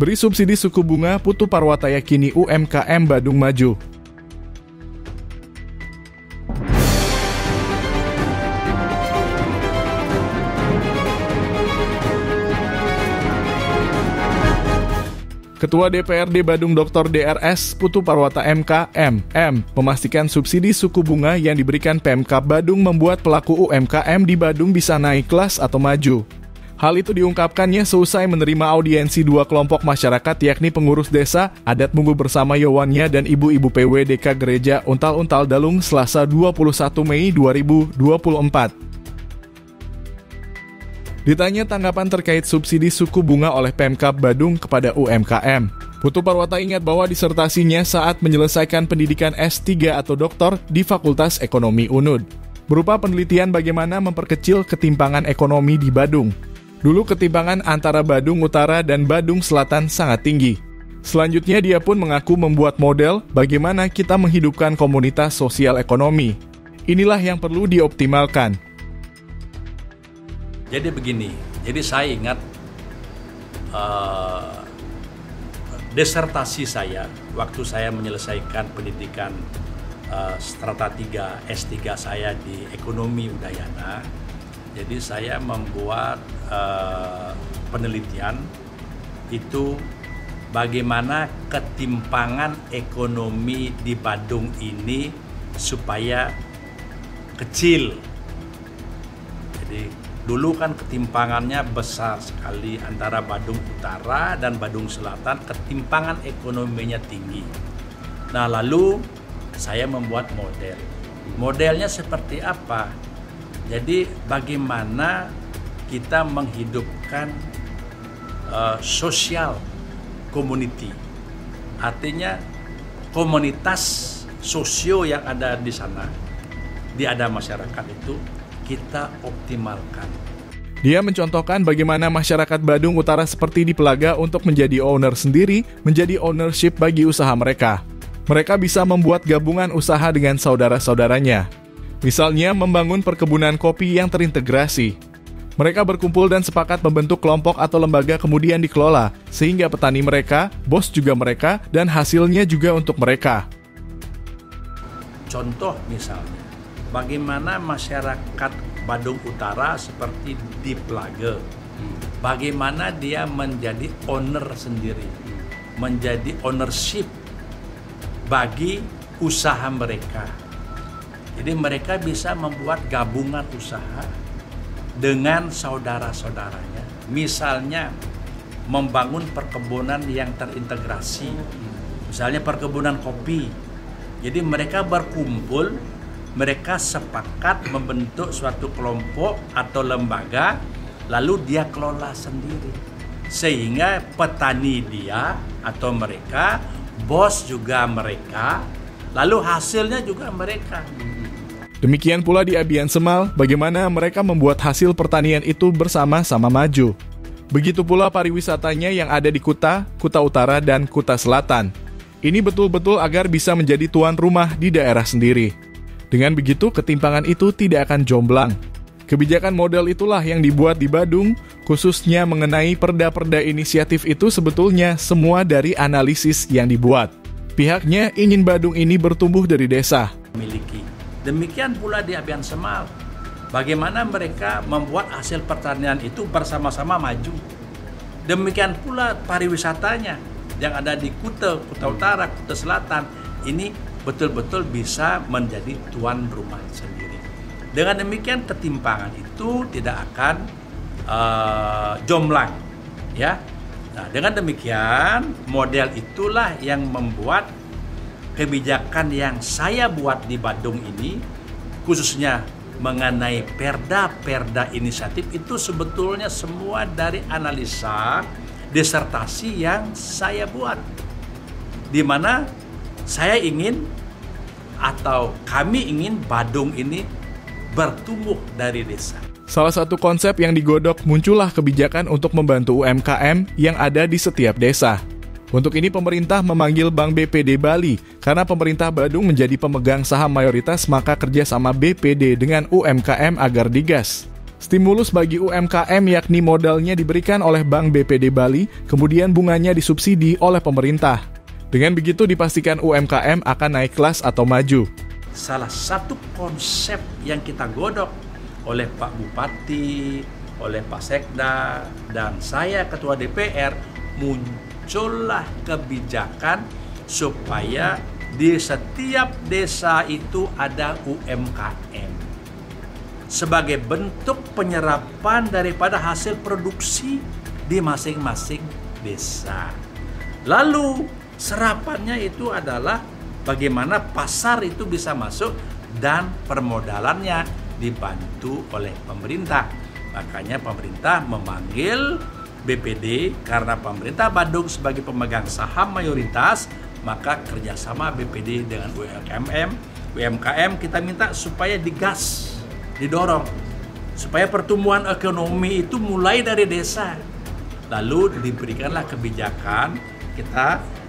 Beri subsidi suku bunga, Putu Parwata yakini UMKM Badung maju. Ketua DPRD Badung Dr. DRS Putu Parwata MKM memastikan subsidi suku bunga yang diberikan Pemkab Badung membuat pelaku UMKM di Badung bisa naik kelas atau maju. Hal itu diungkapkannya seusai menerima audiensi dua kelompok masyarakat yakni pengurus desa, adat Munggu Bersama Yowannya dan ibu-ibu PWDK Gereja Untal-Untal Dalung Selasa 21 Mei 2024. Ditanya tanggapan terkait subsidi suku bunga oleh Pemkab Badung kepada UMKM, Putu Parwata ingat bahwa disertasinya saat menyelesaikan pendidikan S3 atau doktor di Fakultas Ekonomi UNUD, berupa penelitian bagaimana memperkecil ketimpangan ekonomi di Badung. Dulu ketimpangan antara Badung Utara dan Badung Selatan sangat tinggi. Selanjutnya dia pun mengaku membuat model bagaimana kita menghidupkan komunitas sosial ekonomi. Inilah yang perlu dioptimalkan. Jadi begini, saya ingat disertasi saya waktu saya menyelesaikan pendidikan strata 3 S3 saya di Ekonomi Udayana. Jadi saya membuat penelitian itu bagaimana ketimpangan ekonomi di Badung ini supaya kecil. Jadi dulu kan ketimpangannya besar sekali antara Badung Utara dan Badung Selatan, ketimpangan ekonominya tinggi. Nah, lalu saya membuat model. Modelnya seperti apa? Jadi bagaimana kita menghidupkan social community. Artinya komunitas sosio yang ada di sana, di ada masyarakat itu kita optimalkan. Dia mencontohkan bagaimana masyarakat Badung Utara seperti di Pelaga untuk menjadi owner sendiri, menjadi ownership bagi usaha mereka. Mereka bisa membuat gabungan usaha dengan saudara-saudaranya. Misalnya membangun perkebunan kopi yang terintegrasi. Mereka berkumpul dan sepakat membentuk kelompok atau lembaga kemudian dikelola, sehingga petani mereka, bos juga mereka, dan hasilnya juga untuk mereka. Contoh misalnya, bagaimana masyarakat Badung Utara seperti di Pelaga, bagaimana dia menjadi owner sendiri, menjadi ownership bagi usaha mereka. Jadi mereka bisa membuat gabungan usaha dengan saudara-saudaranya. Misalnya membangun perkebunan yang terintegrasi, misalnya perkebunan kopi. Jadi mereka berkumpul, mereka sepakat membentuk suatu kelompok atau lembaga, lalu dia kelola sendiri. Sehingga petani dia atau mereka, bos juga mereka, lalu hasilnya juga mereka. Demikian pula di Abian Semal, bagaimana mereka membuat hasil pertanian itu bersama-sama maju. Begitu pula pariwisatanya yang ada di Kuta, Kuta Utara, dan Kuta Selatan. Ini betul-betul agar bisa menjadi tuan rumah di daerah sendiri. Dengan begitu, ketimpangan itu tidak akan jomblang. Kebijakan model itulah yang dibuat di Badung, khususnya mengenai perda-perda inisiatif itu sebetulnya semua dari analisis yang dibuat. Pihaknya ingin Badung ini bertumbuh dari desa. Demikian pula di Abian Semal. Bagaimana mereka membuat hasil pertanian itu bersama-sama maju. Demikian pula pariwisatanya yang ada di Kuta, Kuta Utara, Kuta Selatan. Ini betul-betul bisa menjadi tuan rumah sendiri. Dengan demikian ketimpangan itu tidak akan jomblang, ya. Nah, dengan demikian model itulah yang membuat kebijakan yang saya buat di Badung ini, khususnya mengenai perda-perda inisiatif itu sebetulnya semua dari analisa disertasi yang saya buat, di mana saya ingin atau kami ingin Badung ini bertumbuh dari desa. Salah satu konsep yang digodok muncullah kebijakan untuk membantu UMKM yang ada di setiap desa. Untuk ini pemerintah memanggil Bank BPD Bali karena pemerintah Badung menjadi pemegang saham mayoritas, maka kerjasama BPD dengan UMKM agar digas. Stimulus bagi UMKM yakni modalnya diberikan oleh Bank BPD Bali, kemudian bunganya disubsidi oleh pemerintah. Dengan begitu dipastikan UMKM akan naik kelas atau maju. Salah satu konsep yang kita godok oleh Pak Bupati, oleh Pak Sekda, dan saya Ketua DPR, muncullah kebijakan supaya di setiap desa itu ada UMKM. Sebagai bentuk penyerapan daripada hasil produksi di masing-masing desa. Lalu serapannya itu adalah bagaimana pasar itu bisa masuk dan permodalannya dibantu oleh pemerintah. Makanya pemerintah memanggil BPD karena pemerintah Badung sebagai pemegang saham mayoritas, maka kerjasama BPD dengan UMKM kita minta supaya digas, didorong supaya pertumbuhan ekonomi itu mulai dari desa. Lalu diberikanlah kebijakan,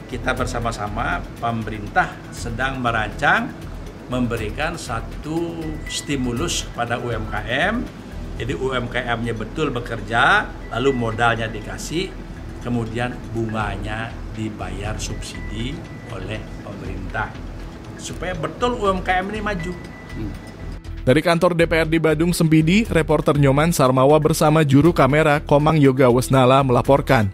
kita bersama-sama, pemerintah sedang merancang memberikan satu stimulus kepada UMKM. Jadi UMKM-nya betul bekerja, lalu modalnya dikasih, kemudian bunganya dibayar subsidi oleh pemerintah supaya betul UMKM ini maju. Dari kantor DPRD Badung Sempidi, reporter Nyoman Sarmawa bersama juru kamera Komang Yoga Wesnala melaporkan.